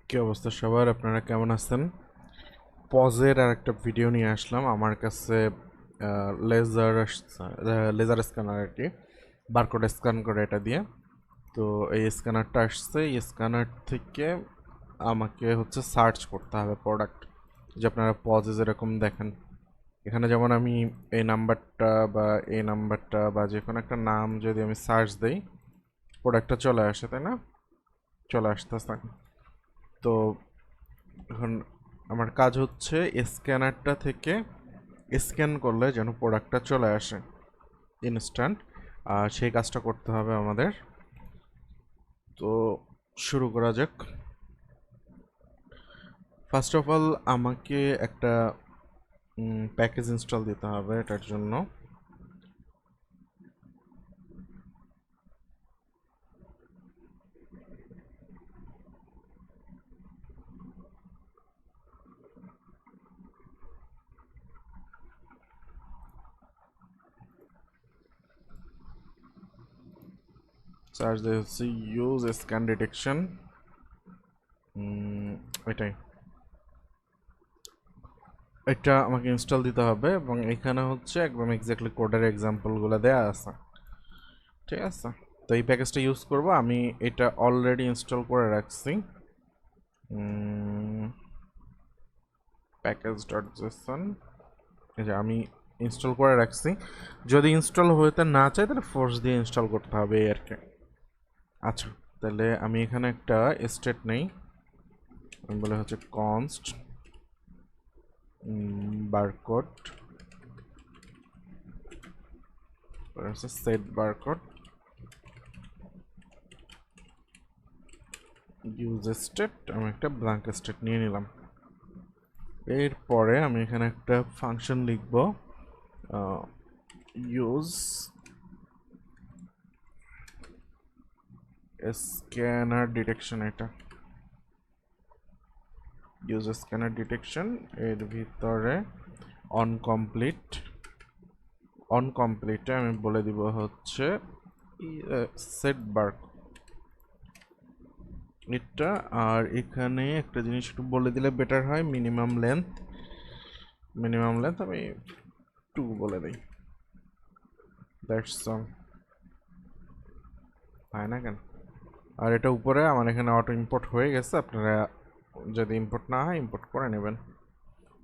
কি অবস্থা সবার, আপনারা কেমন আছেন? পজের আর একটা ভিডিও নিয়ে আসলাম। আমার কাছে লেজার লেজার স্ক্যানার আর কি, বারকোড স্ক্যান করে এটা দিয়ে। তো এই স্ক্যানারটা আসছে, এই স্ক্যানার থেকে আমাকে হচ্ছে সার্চ করতে হবে প্রোডাক্ট। যে আপনারা পজে যেরকম দেখেন, এখানে যেমন আমি এই নাম্বারটা বা এই নাম্বারটা বা যে কোনো একটা নাম যদি আমি সার্চ দিই, প্রোডাক্টটা চলে আসে, তাই না? চলে আসতেছে। তো এখন আমার কাজ হচ্ছে স্ক্যানারটা থেকে স্ক্যান করলে যেন প্রোডাক্টটা চলে আসে ইনস্ট্যান্ট, আর সেই কাজটা করতে হবে আমাদের। তো শুরু করা যাক। ফার্স্ট অফ অল আমাকে একটা প্যাকেজ ইনস্টল দিতে হবে এটার জন্য। সার্চ দিয়ে হচ্ছে ইউজ স্ক্যান ডিটেকশন, এটাই। এটা আমাকে ইনস্টল দিতে হবে এবং এখানে হচ্ছে একদম এক্স্যাক্টলি কোডের এক্সাম্পলগুলো দেওয়া আছে, ঠিক আছে? তো এই প্যাকেজটা ইউজ করব। আমি এটা অলরেডি ইনস্টল করে রাখছি, প্যাকেজ.json। এই যে আমি ইনস্টল করে রাখছি। যদি ইনস্টল হতে না চাই তাহলে ফোর্স দিয়ে ইনস্টল করতে হবে এই আর কি। আচ্ছা, তাহলে আমি এখানে একটা স্টেট নেই, আমি বলে হচ্ছে কনস্ট বারকোড, হচ্ছে সেট বারকোড ইউজ স্টেট। আমি একটা ব্ল্যাঙ্ক স্টেট নিয়ে নিলাম। এরপরে আমি এখানে একটা ফাংশন লিখব, ইউজ স্ক্যানার ডিটেকশন। এটা ইউজ স্ক্যানার ডিটেকশন, এর ভিতরে অনকমপ্লিটে আমি বলে দিব হচ্ছে সেট বার এটা। আর এখানে একটা জিনিস একটু বলে দিলে বেটার হয়, মিনিমাম লেন্থ আমি 2 বলে দিই। That's all. হয় না কেন? আর এটা উপরে আমার এখানে অটো ইম্পোর্ট হয়ে গেছে, আপনারা যদি ইম্পোর্ট না হয় ইম্পোর্ট করে নেবেন।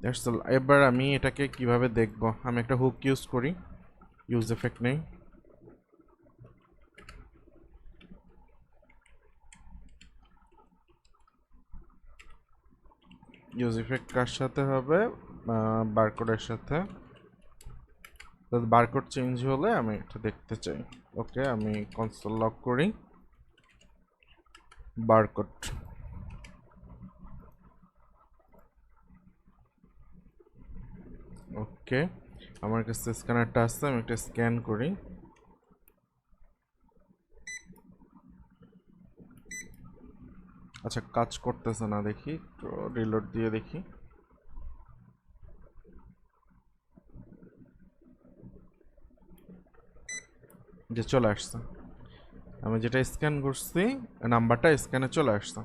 That's all. এবার আমি এটাকে কিভাবে দেখব, আমি একটা হুক ইউজ করি, ইউজ এফেক্ট নেই। ইউজ ইফেক্ট কার সাথে হবে? বারকোডের সাথে। বারকোড চেঞ্জ হলে আমি এটা দেখতে চাই। ওকে, আমি কনসোল লক করি, বারকোড। ওকে, আমার কাছে স্ক্যানারটা আছে, আমি একটা স্ক্যান করি। আচ্ছা, কাজ করতেছে না, দেখি তো রিলোড দিয়ে দেখি। যে চলে আসছে, আমি যেটা স্ক্যান করছি নাম্বারটা স্ক্যানে চলে আসছে।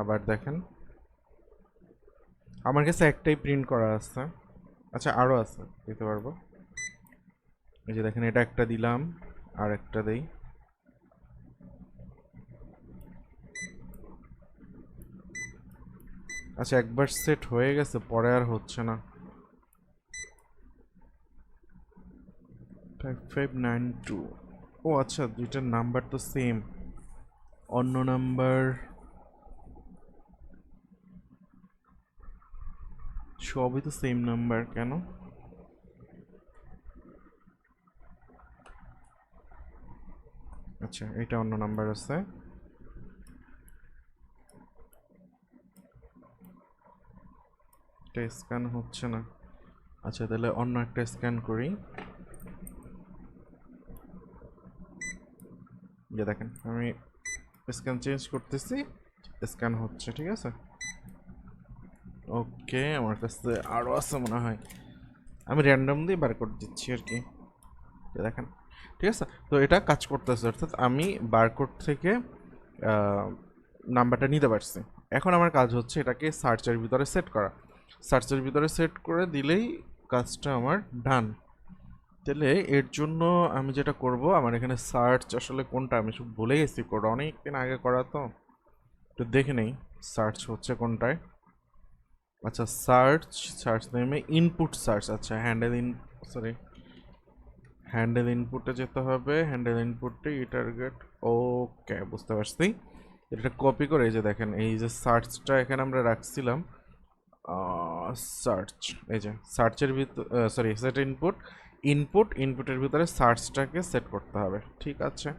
আবার দেখেন, আমার কাছে একটাই প্রিন্ট করা আছে। আচ্ছা, আরও আছে, দিতে পারবো। এই যে দেখেন, এটা একটা দিলাম, আর একটা দেই। আচ্ছা, একবার সেট হয়ে গেছে, পরে আর হচ্ছে না। 5592। ও আচ্ছা, দুইটার নাম্বার তো সেম, অন্য নাম্বার। সবই তো সেম নাম্বার, কেন? আচ্ছা, এটা অন্য নাম্বার আছে। এটা স্ক্যান হচ্ছে না। আচ্ছা, তাহলে অন্য একটা স্ক্যান করি। যে দেখেন, আমি স্ক্যান চেঞ্জ করতেছি, স্ক্যান হচ্ছে, ঠিক আছে। ওকে, আমার কাছে আরও আছে মনে হয়, আমি র্যান্ডমলি বার করে দিচ্ছি আর কি। দেখেন, ঠিক আছে। তো এটা কাজ করতেছে, অর্থাৎ আমি বারকোড থেকে নাম্বারটা নিতে পারছি। এখন আমার কাজ হচ্ছে এটাকে সার্চের ভিতরে সেট করা। সার্চের ভিতরে সেট করে দিলেই কাজটা আমার ডান। তাহলে এর জন্য আমি যেটা করব, আমার এখানে সার্চ আসলে কোনটা আমি সব ভুলে গেছি, কোড অনেক দিন আগে করা তো, একটু দেখে নেই সার্চ হচ্ছে কোনটায়। আচ্ছা সার্চ নেমে ইনপুট সার্চ, আচ্ছা হ্যান্ডেল ইনপুটে যেতে হবে, হ্যান্ডেল ইনপুটে টার্গেট। ওকে, বুঝতে পারছি। এটা কপি করে এই যে দেখেন এই যে সার্চটা এখানে আমরা রাখছিলাম, সার্চ, এই যে সার্চের ভিতর সেট ইনপুটের ভিতরে সার্চটাকে সেট করতে হবে। ঠিক আছে,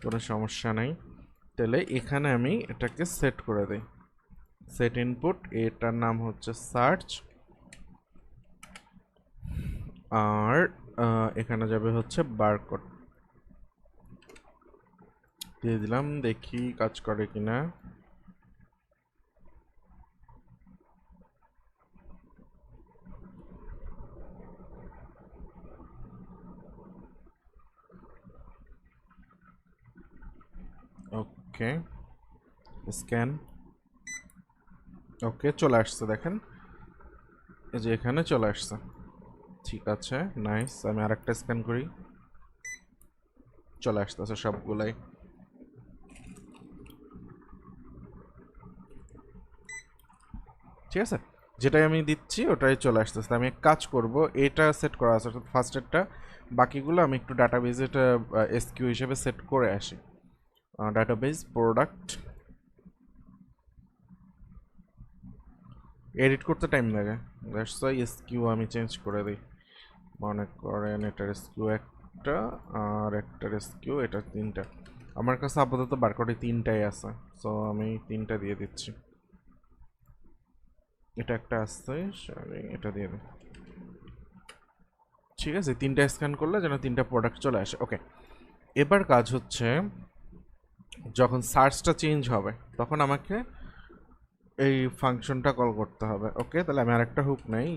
কোনো সমস্যা নেই। তাহলে এখানে আমি এটাকে সেট করে দিই, সেট ইনপুট, এটার নাম হচ্ছে সার্চ, আর এখানে যাবে হচ্ছে বারকোড দিয়ে দিলাম, দেখি কাজ করে কিনা। ওকে, স্ক্যান, ওকে চলে আসছে, দেখেন এই যে এখানে চলে আসছে। ঠিক আছে, নাইস। আমি আরেকটা স্ক্যান করি, চলে আসতেছে সবগুলাই। ঠিক আছে, যেটাই আমি দিচ্ছি ওটাই চলে আসতেছে। আমি এক কাজ করব, এটা সেট করা আছে অর্থাৎ ফার্স্ট এডটা, বাকিগুলো আমি একটু ডাটাবেজে এটা এসকিউ হিসেবে সেট করে আসি। ডাটাবেজ প্রোডাক্ট, এডিট করতে টাইম লাগে, দ্যাটস ওয়াই এসকিউ আমি চেঞ্জ করে দিই। মনে করেন এটার এসকিউ একটা, আর একটার এসকিউ, এটা তিনটা। আমার কাছে আপাতত বারকোডে তিনটাই আছে, সো আমি তিনটা দিয়ে দিচ্ছি। এটা একটা আসছে, এটা দিয়ে দিই। ঠিক আছে, তিনটা স্ক্যান করলে যেন তিনটা প্রোডাক্ট চলে আসে। ওকে, এবার কাজ হচ্ছে যখন সার্চটা চেঞ্জ হবে তখন আমাকে এই ফাংশনটা কল করতে হবে। ওকে, তাহলে আমি আরেকটা হুক নেই,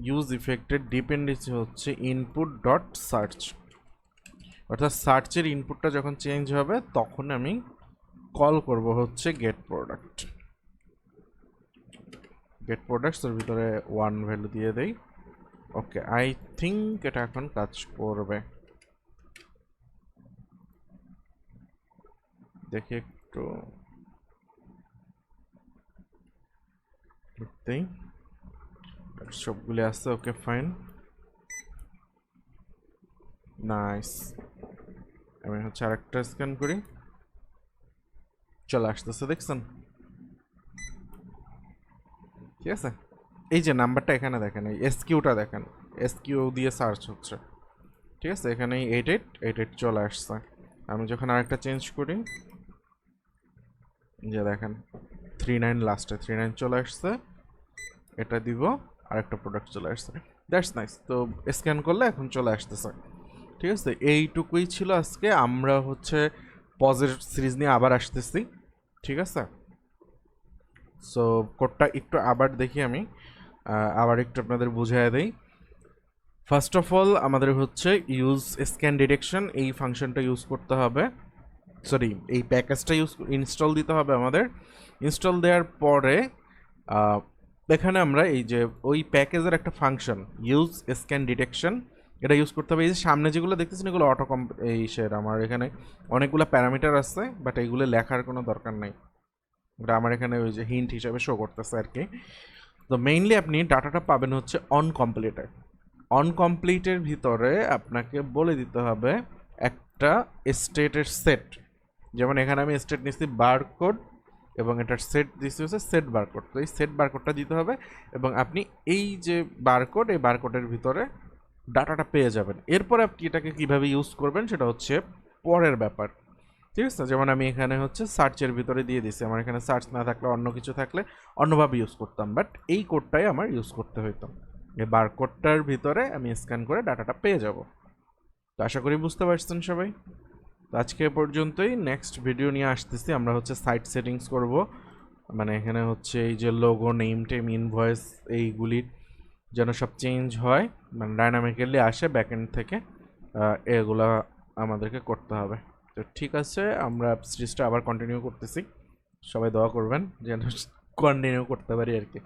ইউজ ইফেক্টের ডিপেন্ডেন্সি হচ্ছে ইনপুট ডট সার্চ, অর্থাৎ সার্চের ইনপুটটা যখন চেঞ্জ হবে তখন আমি কল করব হচ্ছে গেট প্রোডাক্টসের ভিতরে 1 ভ্যালু দিয়ে দেই। ওকে, আই থিঙ্ক এটা এখন কাজ করবে, দেখি একটু দেখতেই, সবগুলি আছে। Okay fine, nice. আমি হচ্ছে আরেকটা স্ক্যান করি, চলে আসতেছে, দেখছেন? ঠিক আছে, এই যে নাম্বারটা এখানে দেখেন, এই এসকিউটা দেখেন, এসকিউ দিয়ে সার্চ হচ্ছে। ঠিক আছে, এখানে 88 চলে আসছে। আমি যখন আরেকটা চেঞ্জ করি, যে দেখেন 39 লাস্টে 39 চলে আসছে, এটা দিব, আরেকটা প্রোডাক্ট চলে আসছে। That's nice. তো স্ক্যান করলে এখন চলে আসতেছে। ঠিক আছে, এইটুকুই ছিল আজকে। আমরা হচ্ছে পজের সিরিজ নিয়ে আবার আসতেছি। ঠিক আছে, সো কোডটা একটু আবার দেখি আমি, আবার একটু আপনাদের বুঝিয়ে দেই। ফার্স্ট অফ অল আমাদের হচ্ছে ইউজ স্ক্যান ডিটেকশন, এই ফাংশনটা ইউজ করতে হবে, সরি এই প্যাকেজটা ইনস্টল দিতে হবে আমাদের। ইনস্টল দেওয়ার পরে এখানে আমরা এই যে ওই প্যাকেজের একটা ফাংশন ইউজ স্ক্যান ডিটেকশন, এটা ইউজ করতে হবে। এই যে সামনে যেগুলো দেখতেছেন এগুলো আমার এখানে অনেকগুলো প্যারামিটার আছে, বাট এইগুলো লেখার কোনো দরকার নাই, এটা আমার এখানে ওই যে হিন্ট হিসাবে শো করতেছে আর কি। তো মেইনলি আপনি ডাটাটা পাবেন হচ্ছে অনকমপ্লিটের ভিতরে আপনাকে বলে দিতে হবে একটা স্টেটের সেট। যেমন এখানে আমি স্টেট নিচ্ছি বারকোড, এবং এটার সেট দিচ্ছি হচ্ছে সেট বারকোড। তো এই সেট বারকোডটা দিতে হবে, এবং আপনি এই যে বারকোড, এই বারকোডের ভিতরে ডাটাটা পেয়ে যাবেন। এরপর আপনি এটাকে কীভাবে ইউজ করবেন সেটা হচ্ছে পরের ব্যাপার। ঠিক আছে, যেমন আমি এখানে হচ্ছে সার্চের ভিতরে দিয়ে দিছি, আমার এখানে সার্চ না থাকলে অন্য কিছু থাকলে অন্যভাবে ইউজ করতাম, বাট এই কোডটাই আমার ইউজ করতে হইতো। এই বারকোডটার ভিতরে আমি স্ক্যান করে ডাটাটা পেয়ে যাব। তো আশা করি বুঝতে পারছেন সবাই। তো আজকে এ পর্যন্তই, নেক্সট ভিডিও নিয়ে আসতেছি। আমরা হচ্ছে সাইট সেটিংস করব, মানে এখানে হচ্ছে এই যে লোগো, নেম টেম, ইনভয়েস, এইগুলি যেন সব চেঞ্জ হয়, মানে ডাইনামিক্যালি আসে ব্যাকএন্ড থেকে, এগুলা আমাদেরকে করতে হবে। তো ঠিক আছে, আমরা সিরিজটা আবার কন্টিনিউ করতেছি। সবাই দোয়া করবেন যেন কন্টিনিউ করতে পারি আর কি।